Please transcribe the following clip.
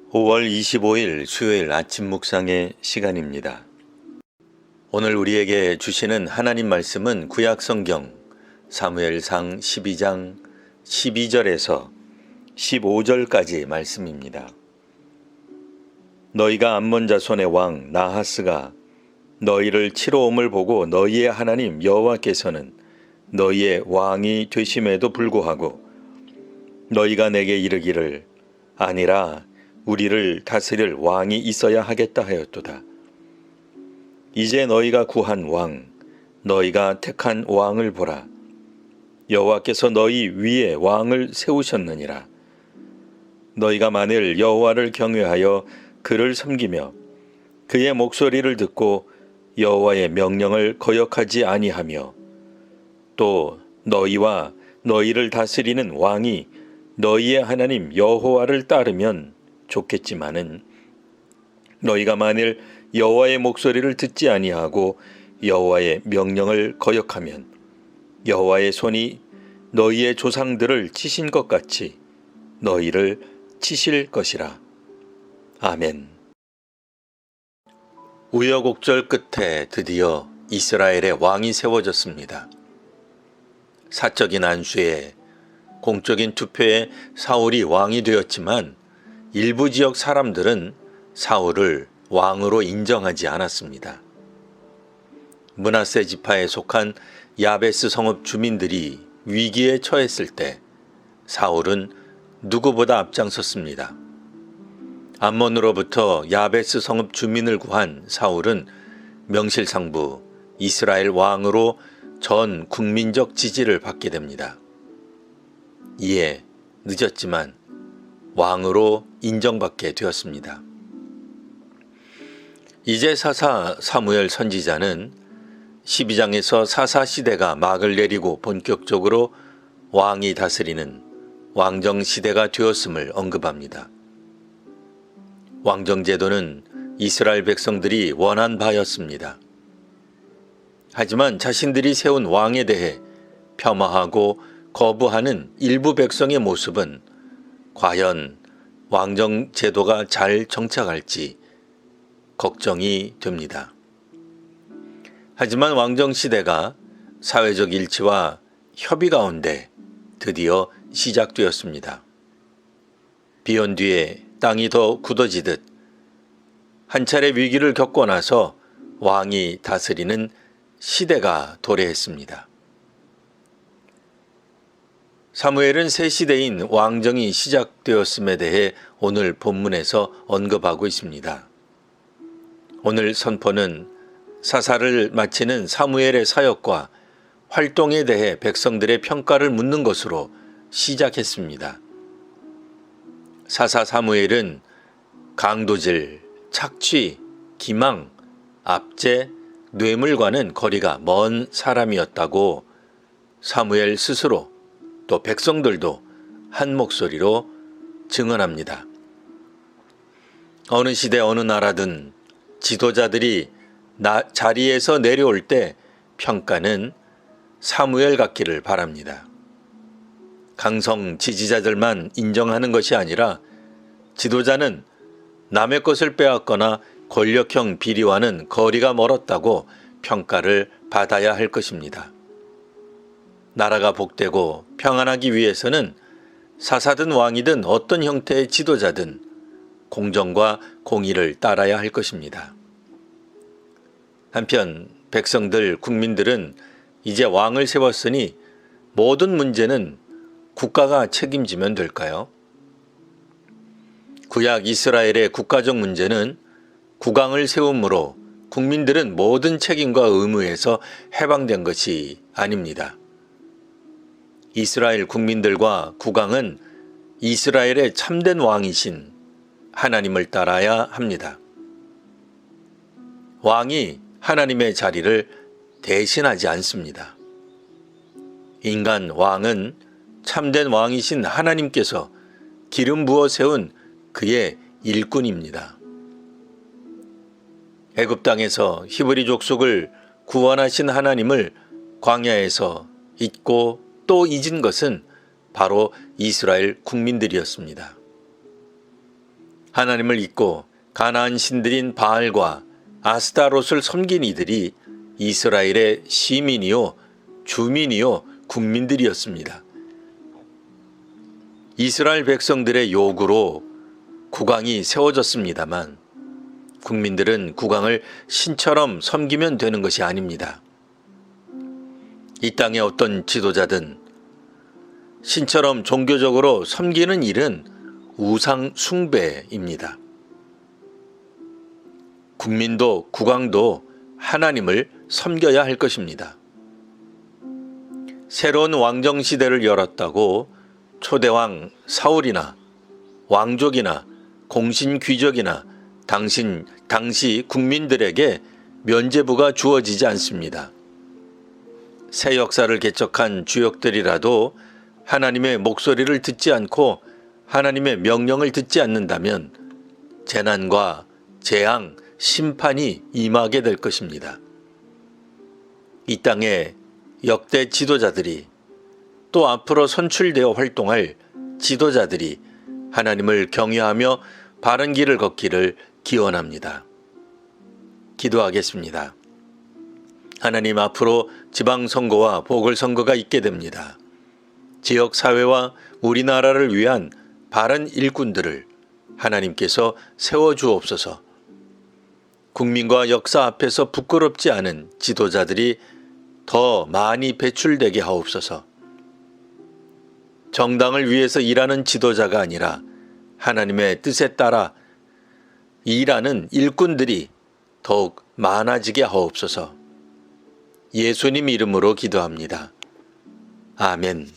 5월 25일 수요일 아침 묵상의 시간입니다. 오늘 우리에게 주시는 하나님 말씀은 구약 성경 사무엘상 12장 12절에서 15절까지 말씀입니다. 너희가 암몬 자손의 왕 나하스가 너희를 치러 옴을 보고 너희의 하나님 여호와께서는 너희의 왕이 되심에도 불구하고 너희가 내게 이르기를 아니라 우리를 다스릴 왕이 있어야 하겠다 하였도다. 이제 너희가 구한 왕, 너희가 택한 왕을 보라. 여호와께서 너희 위에 왕을 세우셨느니라. 너희가 만일 여호와를 경외하여 그를 섬기며 그의 목소리를 듣고 여호와의 명령을 거역하지 아니하며 또 너희와 너희를 다스리는 왕이 너희의 하나님 여호와를 따르면 좋겠지만은 너희가 만일 여호와의 목소리를 듣지 아니하고 여호와의 명령을 거역하면 여호와의 손이 너희의 조상들을 치신 것 같이 너희를 치실 것이라. 아멘. 우여곡절 끝에 드디어 이스라엘의 왕이 세워졌습니다. 사적인 안수에 공적인 투표에 사울이 왕이 되었지만 일부 지역 사람들은 사울을 왕으로 인정하지 않았습니다. 므낫세 지파에 속한 야베스 성읍 주민들이 위기에 처했을 때 사울은 누구보다 앞장섰습니다. 암몬으로부터 야베스 성읍 주민을 구한 사울은 명실상부 이스라엘 왕으로 전 국민적 지지를 받게 됩니다. 이에 늦었지만 왕으로 인정받게 되었습니다. 이제 사사 사무엘 선지자는 12장에서 사사 시대가 막을 내리고 본격적으로 왕이 다스리는 왕정 시대가 되었음을 언급합니다. 왕정 제도는 이스라엘 백성들이 원한 바였습니다. 하지만 자신들이 세운 왕에 대해 폄하하고 거부하는 일부 백성의 모습은 과연 왕정 제도가 잘 정착할지 걱정이 됩니다. 하지만 왕정 시대가 사회적 일치와 협의 가운데 드디어 시작되었습니다. 비온 뒤에 땅이 더 굳어지듯 한 차례 위기를 겪고 나서 왕이 다스리는 시대가 도래했습니다. 사무엘은 새 시대인 왕정이 시작되었음에 대해 오늘 본문에서 언급하고 있습니다. 오늘 선포는 사사를 마치는 사무엘의 사역과 활동에 대해 백성들의 평가를 묻는 것으로 시작했습니다. 사사 사무엘은 강도질, 착취, 기망, 압제, 뇌물과는 거리가 먼 사람이었다고 사무엘 스스로 또 백성들도 한 목소리로 증언합니다. 어느 시대 어느 나라든 지도자들이 자리에서 내려올 때 평가는 사무엘 같기를 바랍니다. 강성 지지자들만 인정하는 것이 아니라 지도자는 남의 것을 빼앗거나 권력형 비리와는 거리가 멀었다고 평가를 받아야 할 것입니다. 나라가 복되고 평안하기 위해서는 사사든 왕이든 어떤 형태의 지도자든 공정과 공의를 따라야 할 것입니다. 한편 백성들, 국민들은 이제 왕을 세웠으니 모든 문제는 국가가 책임지면 될까요? 구약 이스라엘의 국가적 문제는 국왕을 세움으로 국민들은 모든 책임과 의무에서 해방된 것이 아닙니다. 이스라엘 국민들과 국왕은 이스라엘의 참된 왕이신 하나님을 따라야 합니다. 왕이 하나님의 자리를 대신하지 않습니다. 인간 왕은 참된 왕이신 하나님께서 기름 부어 세운 그의 일꾼입니다. 애굽 땅에서 히브리 족속을 구원하신 하나님을 광야에서 잊고 또 잊은 것은 바로 이스라엘 국민들이었습니다. 하나님을 잊고 가나안 신들인 바알과 아스타롯을 섬긴 이들이 이스라엘의 시민이요, 주민이요, 국민들이었습니다. 이스라엘 백성들의 요구로 국왕이 세워졌습니다만 국민들은 국왕을 신처럼 섬기면 되는 것이 아닙니다. 이 땅의 어떤 지도자든 신처럼 종교적으로 섬기는 일은 우상 숭배입니다. 국민도 국왕도 하나님을 섬겨야 할 것입니다. 새로운 왕정 시대를 열었다고 초대왕 사울이나 왕족이나 공신 귀족이나 당시 국민들에게 면죄부가 주어지지 않습니다. 새 역사를 개척한 주역들이라도 하나님의 목소리를 듣지 않고 하나님의 명령을 듣지 않는다면 재난과 재앙, 심판이 임하게 될 것입니다. 이 땅에 역대 지도자들이 또 앞으로 선출되어 활동할 지도자들이 하나님을 경외하며 바른 길을 걷기를 기원합니다. 기도하겠습니다. 하나님, 앞으로 지방선거와 보궐선거가 있게 됩니다. 지역사회와 우리나라를 위한 바른 일꾼들을 하나님께서 세워주옵소서. 국민과 역사 앞에서 부끄럽지 않은 지도자들이 더 많이 배출되게 하옵소서. 정당을 위해서 일하는 지도자가 아니라 하나님의 뜻에 따라 일하는 일꾼들이 더욱 많아지게 하옵소서. 예수님 이름으로 기도합니다. 아멘.